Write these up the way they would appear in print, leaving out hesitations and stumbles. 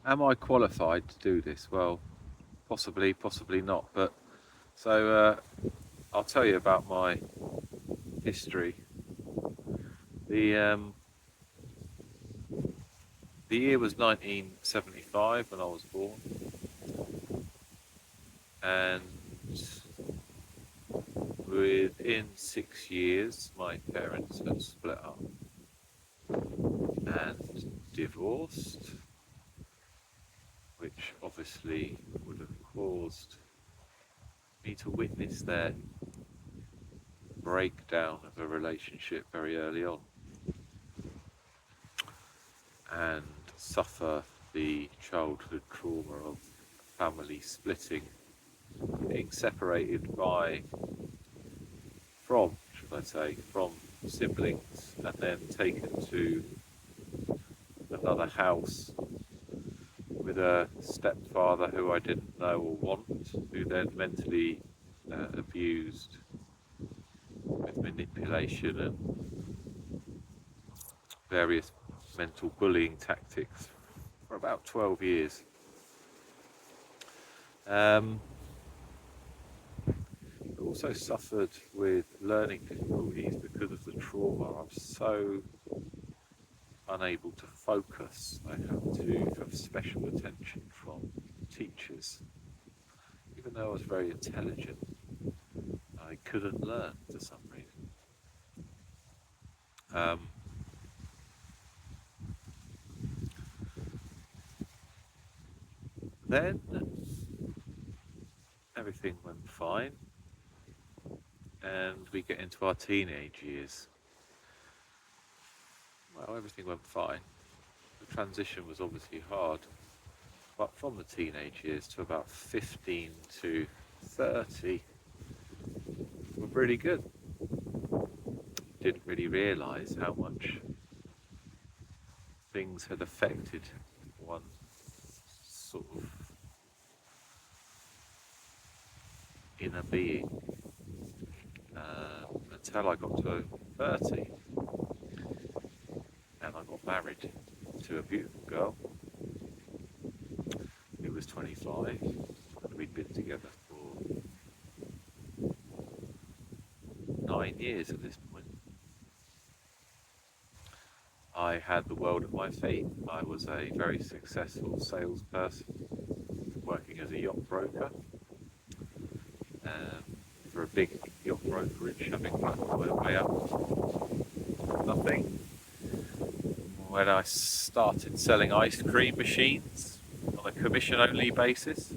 Am I qualified to do this? Well, possibly, possibly not. But so I'll tell you about my history. The um, the year was 1975 when I was born, and within 6 years, my parents had split up and divorced, which obviously would have caused me to witness their breakdown of a relationship very early on and suffer the childhood trauma of family splitting, being separated from siblings and then taken to another house with a stepfather who I didn't know or want, who then mentally abused with manipulation and various mental bullying tactics for about 12 years. Um, I also suffered with learning difficulties because of the trauma. I'm so unable to focus. I had to have special attention from teachers. Even though I was very intelligent, I couldn't learn for some reason. Um, then everything went fine, and we get into our teenage years. Well, everything went fine. The transition was obviously hard, but from the teenage years to about 15 to 30 were really good. Didn't really realise how much things had affected one sort of inner being until I got to 30 and I got married to a beautiful girl who was 25 and we'd been together for 9 years at this point. I had the world at my feet. I was a very successful salesperson working as a yacht broker for a big yacht brokerage, having worked my way up. Nothing. When I started selling ice cream machines on a commission-only basis,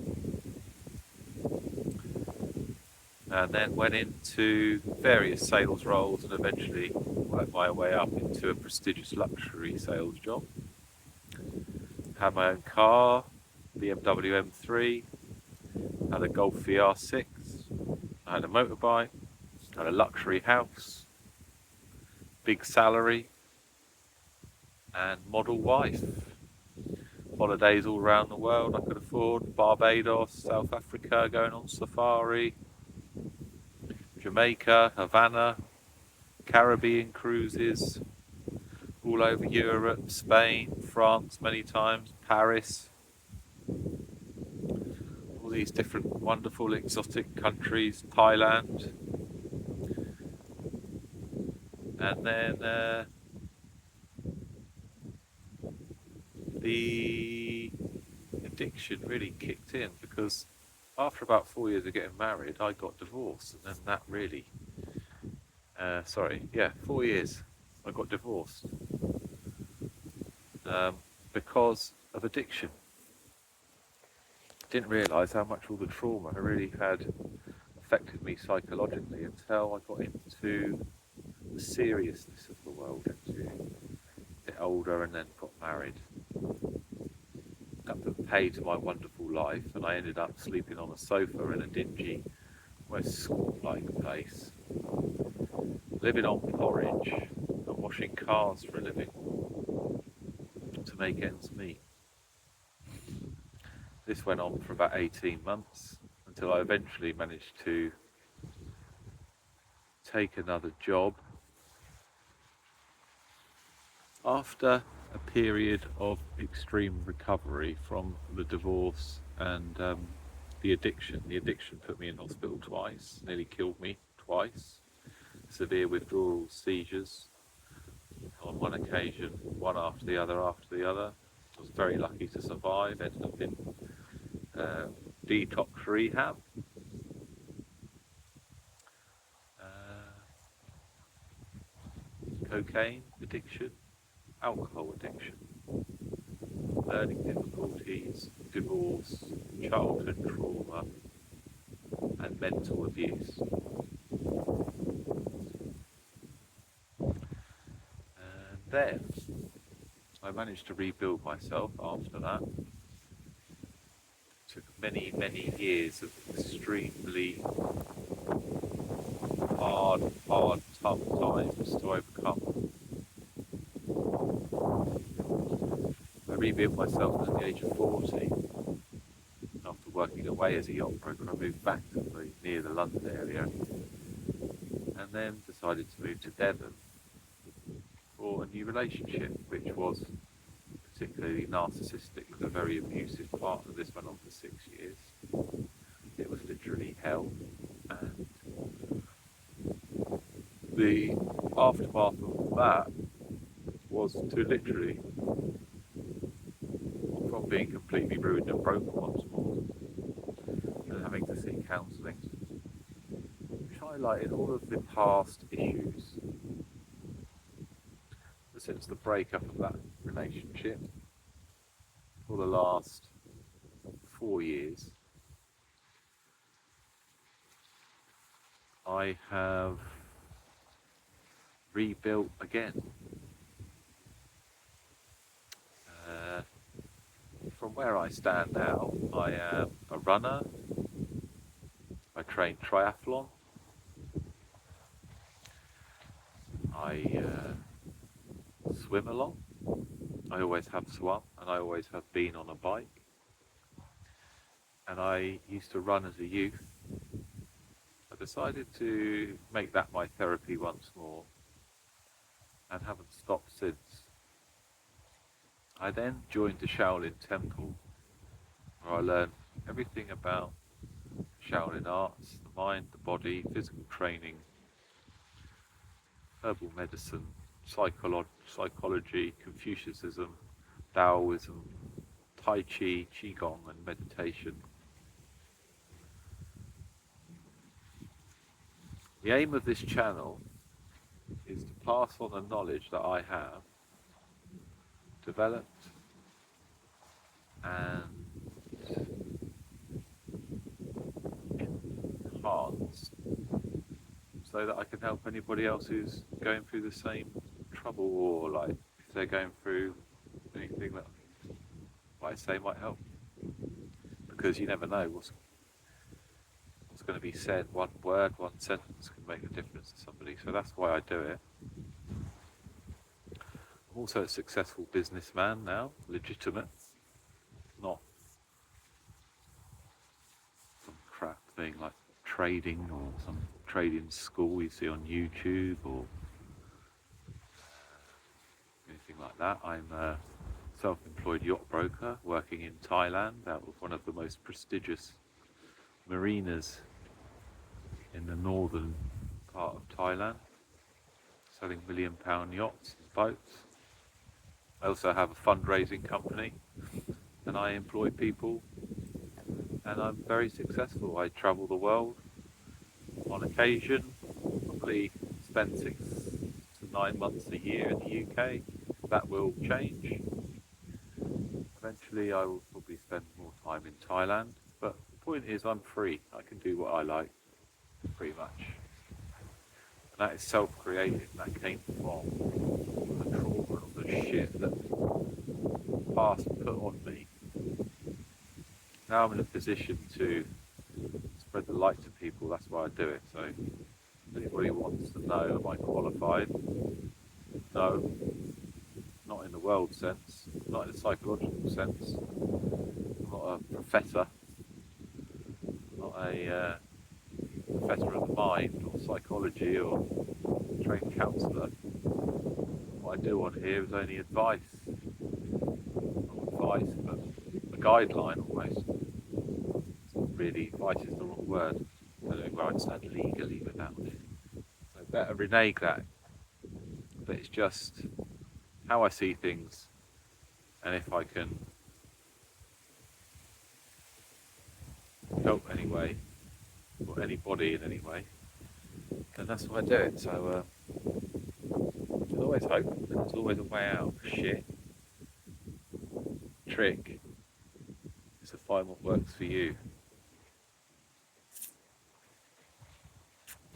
and then went into various sales roles and eventually worked my way up into a prestigious luxury sales job. Had my own car, BMW M3, had a Golf VR6, I had a motorbike, had a luxury house, big salary, and model wife. Holidays all around the world I could afford: Barbados, South Africa, going on safari, Jamaica, Havana, Caribbean cruises, all over Europe, Spain, France many times, Paris, all these different wonderful exotic countries, Thailand. And then the addiction really kicked in because after about 4 years of getting married, I got divorced, and then that really, 4 years, I got divorced because of addiction. Didn't realise how much all the trauma really had affected me psychologically until I got into the seriousness of the world, into a bit older, and then got married. That put pay to my wonderful life, and I ended up sleeping on a sofa in a dingy West School-like place, living on porridge and washing cars for a living to make ends meet. This went on for about 18 months until I eventually managed to take another job. After a period of extreme recovery from the divorce and the addiction. The addiction put me in hospital twice, nearly killed me twice. Severe withdrawal seizures on one occasion, one after the other after the other. I was very lucky to survive, ended up in uh, detox rehab. Uh, Cocaine addiction, alcohol addiction, learning difficulties, divorce, childhood trauma, and mental abuse. And then I managed to rebuild myself after that. It took many, many years of extremely hard, tough times to overcome. I rebuilt myself at the age of 40. After working away as a yacht broker, I moved back to near the London area and then decided to move to Devon for a new relationship, which was particularly narcissistic with a very abusive partner. This went on for 6 years. It was literally hell, and the aftermath of that was to literally, from being completely ruined and broken once more, and having to seek counselling, which highlighted all of the past issues. But since the breakup of that relationship, for the last 4 years, I have rebuilt again. Uh, from where I stand now, I am a runner. I train triathlon. I swim a lot. I always have swum, and I always have been on a bike. And I used to run as a youth. I decided to make that my therapy once more, and haven't stopped since. I then joined the Shaolin Temple, where I learned everything about Shaolin arts, the mind, the body, physical training, herbal medicine, psychology, Confucianism, Taoism, Tai Chi, Qigong, and meditation. The aim of this channel is to pass on the knowledge that I have developed and enhanced, so that I can help anybody else who's going through the same trouble, or like if they're going through anything that I say might help. Because you never know what's going to be said. One word, one sentence can make a difference to somebody. So that's why I do it. I'm also a successful businessman now, legitimate, not some crap thing like trading or some trading school you see on YouTube or anything like that. I'm a self-employed yacht broker working in Thailand out of one of the most prestigious marinas in the northern part of Thailand, selling £1 million yachts and boats. I also have a fundraising company, and I employ people, and I'm very successful. I travel the world on occasion, probably spend 6 to 9 months a year in the UK. That will change. Eventually I will probably spend more time in Thailand, but the point is I'm free. I can do what I like, pretty much. And that is self-created. That came from the trauma of the shit that the past put on me. Now I'm in a position to spread the light to people. That's why I do it. So if anybody wants to know, am I qualified? No, not in the world sense, not in the psychological sense. I'm not a professor, not a professor of the mind or psychology or trained counsellor. What I do on here is only advice. advice, but a guideline almost. Really, advice is the wrong word. I don't know where I'd stand legally without it. So better renege that. But it's just how I see things, and if I can help anyway, or anybody in any way, then that's why I do it. So there's always hope. There's always a way out. Shit. Trick is to find what works for you.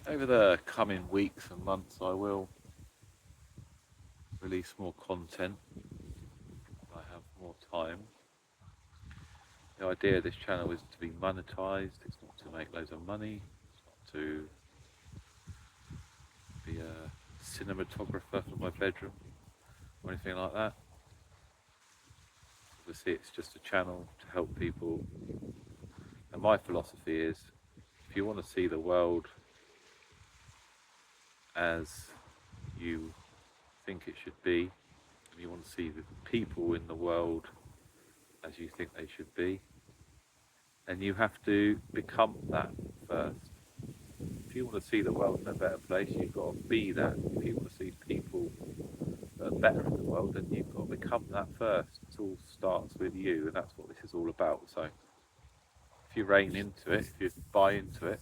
Over the coming weeks and months, I will release more content. I have more time. The idea of this channel is to be monetized. It's not to make loads of money. It's not to be a cinematographer from my bedroom or anything like that. Obviously, it's just a channel to help people. And my philosophy is, if you want to see the world as you think it should be, and you want to see the people in the world as you think they should be, then you have to become that first. If you want to see the world in a better place, you've got to be that. If you want to see people that are better in the world, then you've got to become that first. It all starts with you, and that's what this is all about. So if you rein into it, if you buy into it,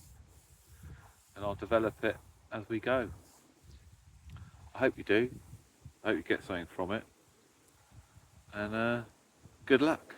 and I'll develop it as we go. I hope you do. I hope you get something from it. And good luck.